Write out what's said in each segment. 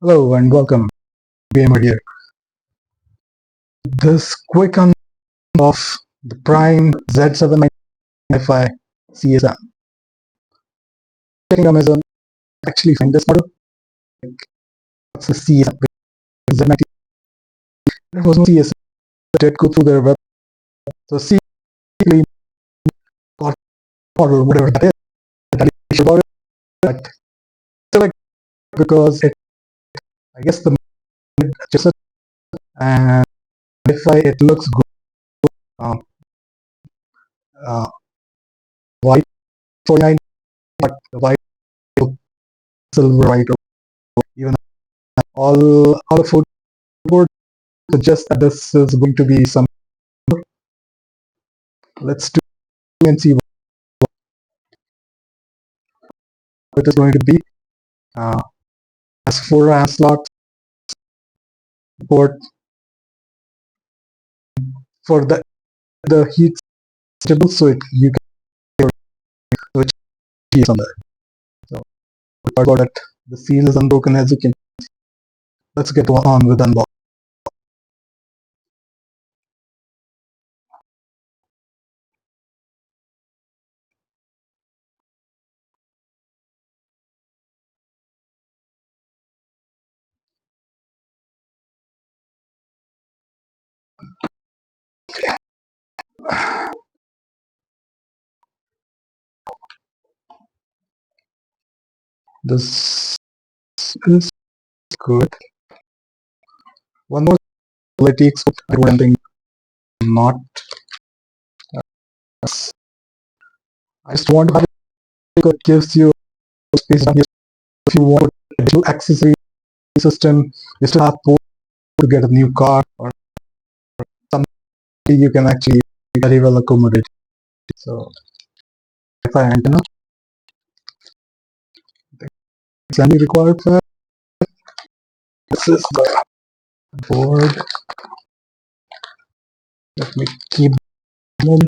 Hello and welcome, Gamer here. This quick unboxing of the Prime Z790 Wi-Fi CSM. Checking Amazon, actually find this model. What's the CSM? Z90. There was no CSM. I did go through their web. So CSM model, whatever that is, that I should about it. But select because it, I guess the just and Wi-Fi it looks good. Um, white 49, but the white silver white even all the photo board suggests that this is going to be some. Let's do and see what it is going to be. As 4 RAM slots port for the heat stable, so you can switch keys on there. So about it, the seal is unbroken as you can. Let's get on with unboxing. This is good. One more quality I don't think not. I just want to have it. It gives you space down here. If you want additional accessory system, you still have port to get a new car or something you can actually very well accommodate. So Wi-Fi antenna is only required for that. This is the board. Let me keep them.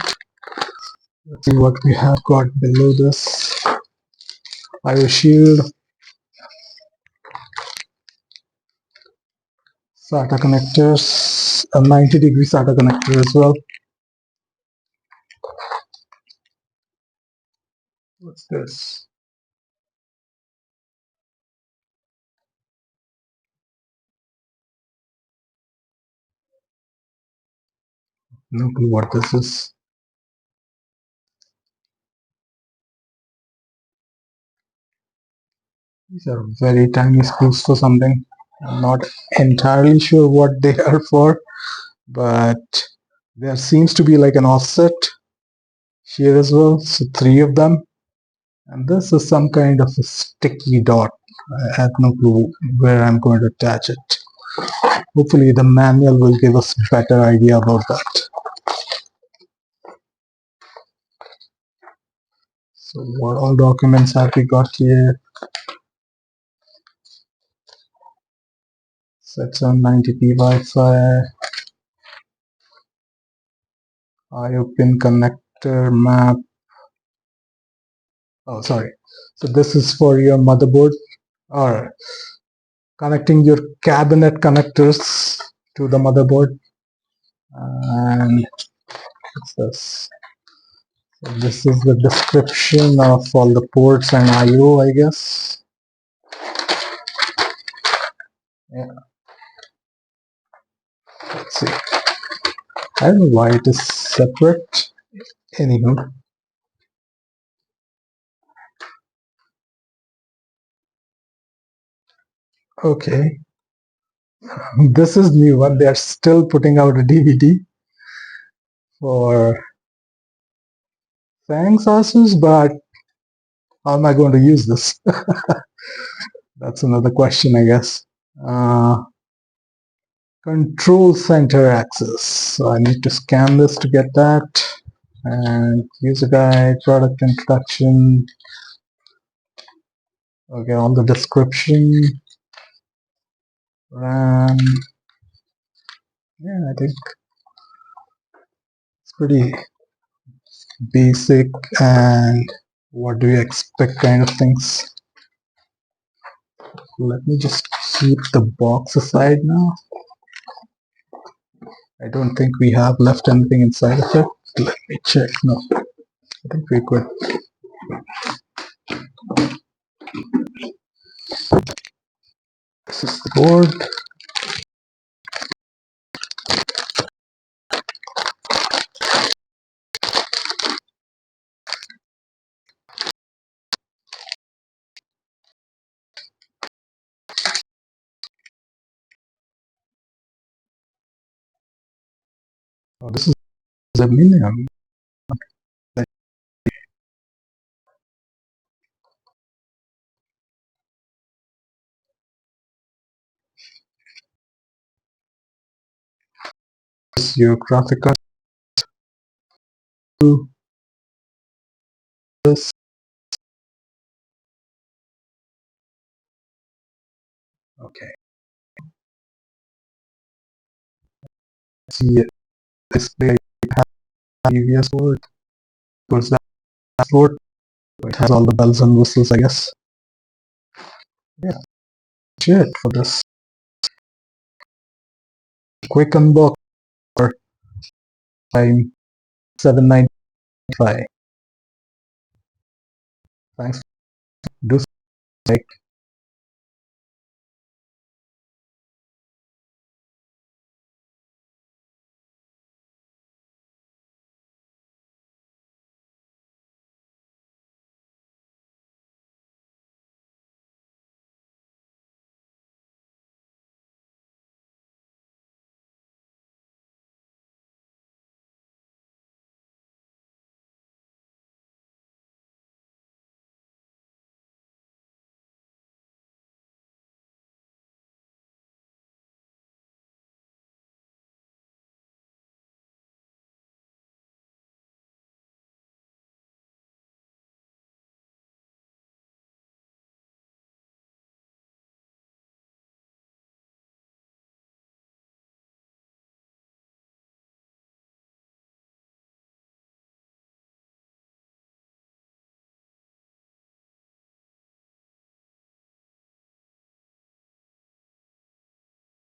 Let's see what we have got below this. IO shield, SATA connectors, a 90-degree SATA connector as well. What's this? No clue what this is. These are very tiny screws for something. I'm not entirely sure what they are for, but there seems to be like an offset here as well. So 3 of them. And this is some kind of a sticky dot. I have no clue where I'm going to attach it. Hopefully the manual will give us a better idea about that. So what all documents have we got here? Z790p Wi-Fi, IO pin connector map. Oh, sorry. So this is for your motherboard or connecting your cabinet connectors to the motherboard. And what's this? So this is the description of all the ports and IO, I guess. Yeah. Let's see. I don't know why it is separate. Anywho. Okay. This is new one. They are still putting out a DVD for thanks Asus, but how am I going to use this? That's another question, I guess. Control center access. So I need to scan this to get that. And user guide, product introduction. Okay, all the description. RAM. Yeah, I think it's pretty basic and what do you expect kind of things. Let me just keep the box aside now. I don't think we have left anything inside of it. Let me check. No, I think we could. This is the board. Oh, this is aluminium. This is your graphic card. This. Okay. See display previous board. Towards that board. It has all the bells and whistles, I guess. Yeah, that's it for this quick unbox for time 795. Thanks. Do like